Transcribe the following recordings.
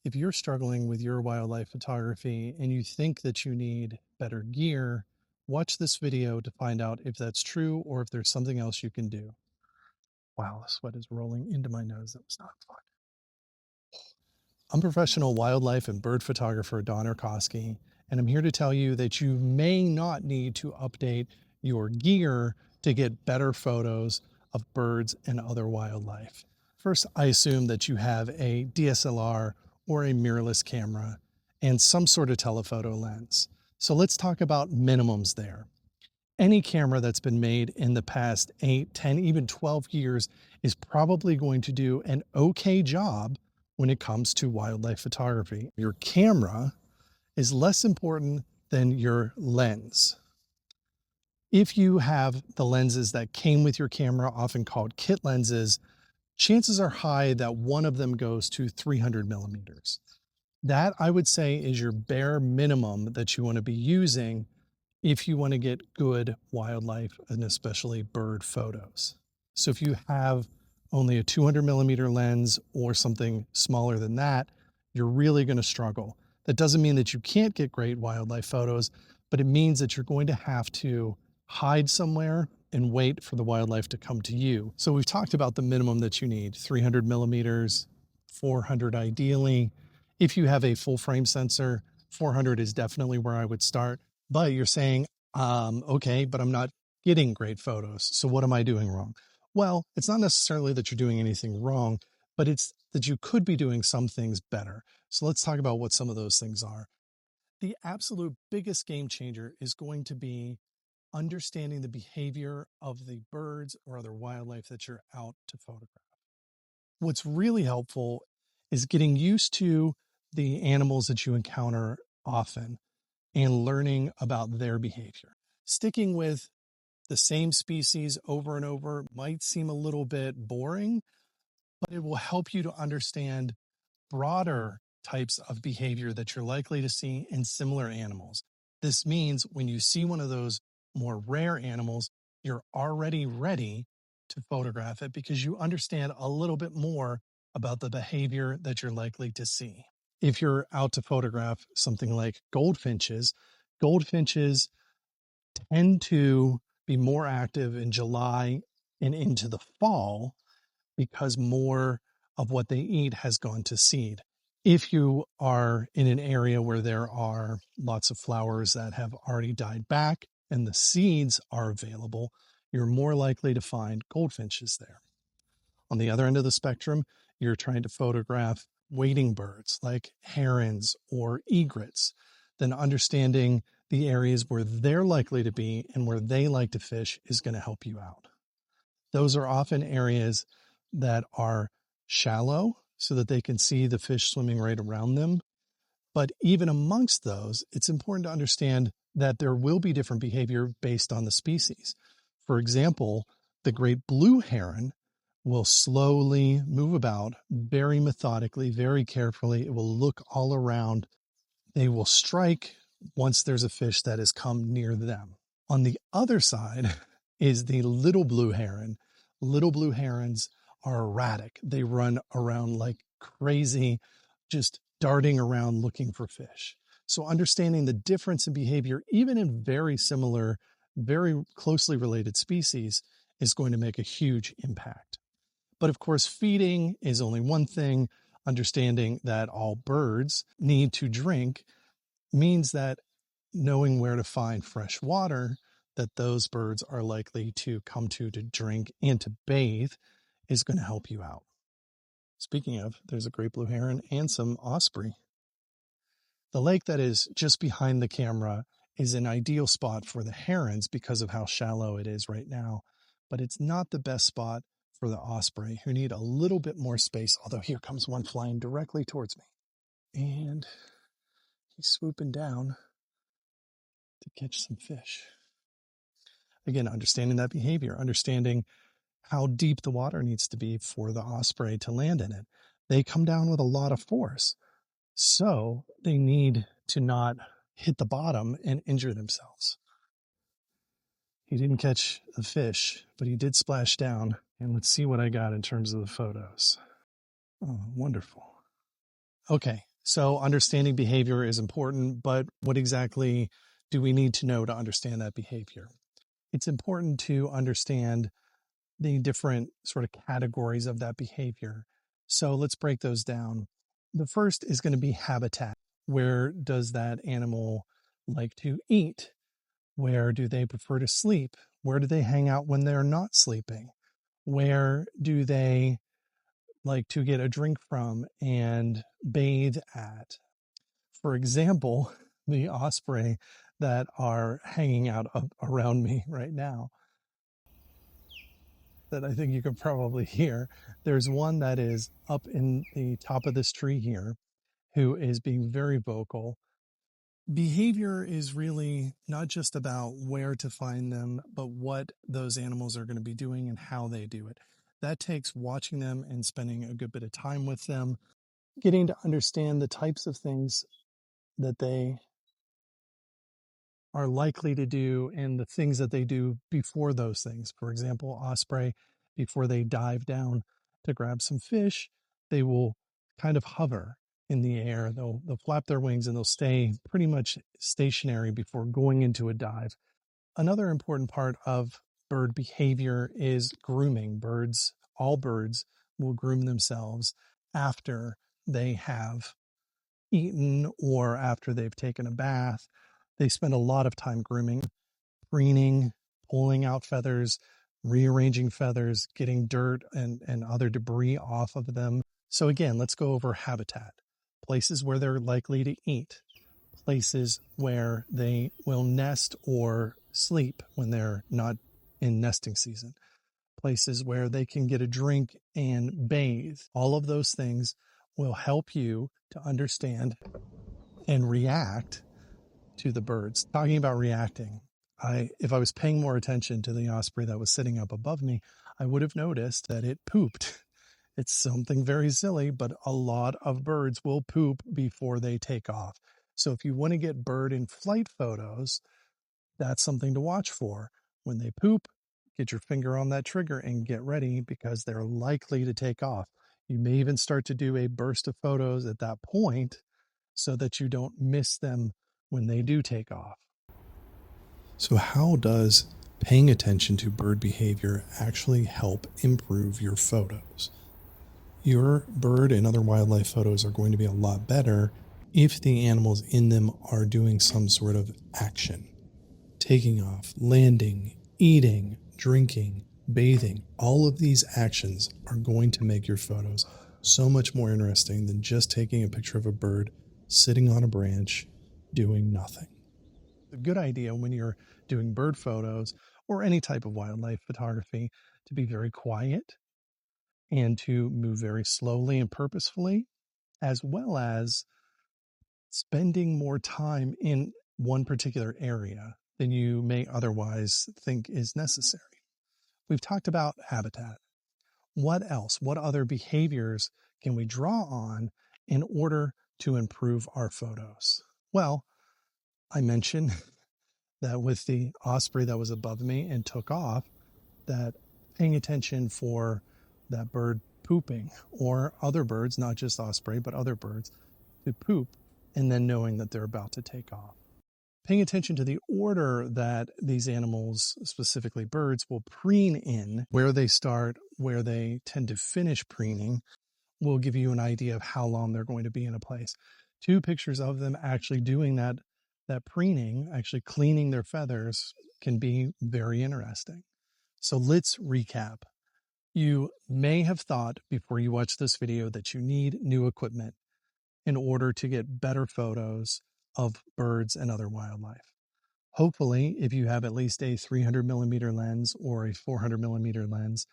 If you're struggling with your wildlife photography and you think that you need better gear, watch this video to find out if that's true or if there's something else you can do. Wow, the sweat is rolling into my nose. That was not fun. I'm professional wildlife and bird photographer Don Orkoskey, and I'm here to tell you that you may not need to update your gear to get better photos of birds and other wildlife. First, I assume that you have a DSLR or a mirrorless camera and some sort of telephoto lens. So let's talk about minimums there. Any camera that's been made in the past 8, 10, even 12 years is probably going to do an okay job when it comes to wildlife photography. Your camera is less important than your lens. If you have the lenses that came with your camera, often called kit lenses, chances are high that one of them goes to 300 millimeters. That, I would say, is your bare minimum that you want to be using if you want to get good wildlife and especially bird photos. So if you have only a 200 millimeter lens or something smaller than that, you're really going to struggle. That doesn't mean that you can't get great wildlife photos, but it means that you're going to have to hide somewhere and wait for the wildlife to come to you. So we've talked about the minimum that you need, 300 millimeters, 400 ideally. If you have a full frame sensor, 400 is definitely where I would start. But you're saying, okay, but I'm not getting great photos. So what am I doing wrong? Well, it's not necessarily that you're doing anything wrong, but it's that you could be doing some things better. So let's talk about what some of those things are. The absolute biggest game changer is going to be understanding the behavior of the birds or other wildlife that you're out to photograph. What's really helpful is getting used to the animals that you encounter often and learning about their behavior. Sticking with the same species over and over might seem a little bit boring, but it will help you to understand broader types of behavior that you're likely to see in similar animals. This means when you see one of those more rare animals, you're already ready to photograph it because you understand a little bit more about the behavior that you're likely to see. If you're out to photograph something like goldfinches, goldfinches tend to be more active in July and into the fall because more of what they eat has gone to seed. If you are in an area where there are lots of flowers that have already died back and the seeds are available, you're more likely to find goldfinches there. On the other end of the spectrum, you're trying to photograph wading birds like herons or egrets, then understanding the areas where they're likely to be and where they like to fish is going to help you out. Those are often areas that are shallow so that they can see the fish swimming right around them. But even amongst those, it's important to understand that there will be different behavior based on the species. For example, the great blue heron will slowly move about very methodically, very carefully. It will look all around. They will strike once there's a fish that has come near them. On the other side is the little blue heron. Little blue herons are erratic. They run around like crazy, just darting around looking for fish. So understanding the difference in behavior, even in very similar, very closely related species, is going to make a huge impact. But of course, feeding is only one thing. Understanding that all birds need to drink means that knowing where to find fresh water that those birds are likely to come to drink and to bathe is going to help you out. Speaking of, there's a great blue heron and some osprey. The lake that is just behind the camera is an ideal spot for the herons because of how shallow it is right now, but it's not the best spot for the osprey, who need a little bit more space, although here comes one flying directly towards me. And he's swooping down to catch some fish. Again, understanding that behavior, understanding how deep the water needs to be for the osprey to land in it. They come down with a lot of force, so they need to not hit the bottom and injure themselves. He didn't catch the fish, but he did splash down, and let's see what I got in terms of the photos. Oh, wonderful. Okay, So understanding behavior is important, but what exactly do we need to know to understand that behavior? It's important to understand the different sort of categories of that behavior. So let's break those down. The first is going to be habitat. Where does that animal like to eat? Where do they prefer to sleep? Where do they hang out when they're not sleeping? Where do they like to get a drink from and bathe at? For example, the osprey that are hanging out around me right now that I think you can probably hear. There's one that is up in the top of this tree here who is being very vocal. Behavior is really not just about where to find them, but what those animals are going to be doing and how they do it. That takes watching them and spending a good bit of time with them, getting to understand the types of things that they are likely to do and the things that they do before those things. For example, osprey, before they dive down to grab some fish, they will kind of hover in the air. They'll flap their wings and they'll stay pretty much stationary before going into a dive. Another important part of bird behavior is grooming. All birds will groom themselves after they have eaten or after they've taken a bath. They spend a lot of time grooming, preening, pulling out feathers, rearranging feathers, getting dirt and other debris off of them. So again, let's go over habitat. Places where they're likely to eat, places where they will nest or sleep when they're not in nesting season, places where they can get a drink and bathe. All of those things will help you to understand and react to the birds. Talking about reacting, if I was paying more attention to the osprey that was sitting up above me, I would have noticed that it pooped. It's something very silly, but a lot of birds will poop before they take off. So if you want to get bird in flight photos, that's something to watch for. When they poop, get your finger on that trigger and get ready because they're likely to take off. You may even start to do a burst of photos at that point so that you don't miss them when they do take off. So how does paying attention to bird behavior actually help improve your photos? Your bird and other wildlife photos are going to be a lot better if the animals in them are doing some sort of action. Taking off, landing, eating, drinking, bathing, all of these actions are going to make your photos so much more interesting than just taking a picture of a bird sitting on a branch doing nothing. A good idea when you're doing bird photos or any type of wildlife photography to be very quiet and to move very slowly and purposefully, as well as spending more time in one particular area than you may otherwise think is necessary. We've talked about habitat. What else? What other behaviors can we draw on in order to improve our photos? Well, I mentioned that with the osprey that was above me and took off, that paying attention for that bird pooping or other birds, not just osprey, but other birds to poop and then knowing that they're about to take off. Paying attention to the order that these animals, specifically birds, will preen in, where they start, where they tend to finish preening, will give you an idea of how long they're going to be in a place. 2 pictures of them actually doing that preening, actually cleaning their feathers, can be very interesting. So let's recap. You may have thought before you watch this video that you need new equipment in order to get better photos of birds and other wildlife. Hopefully, if you have at least a 300 millimeter lens or a 400 millimeter lens,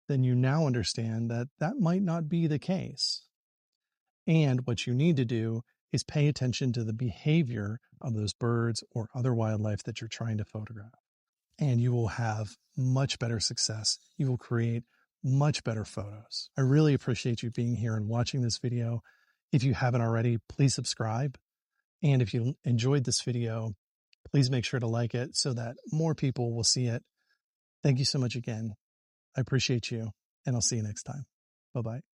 then you now understand that that might not be the case. And what you need to do is pay attention to the behavior of those birds or other wildlife that you're trying to photograph. And you will have much better success. You will create much better photos. I really appreciate you being here and watching this video. If you haven't already, please subscribe. And if you enjoyed this video, please make sure to like it so that more people will see it. Thank you so much again. I appreciate you, and I'll see you next time. Bye-bye.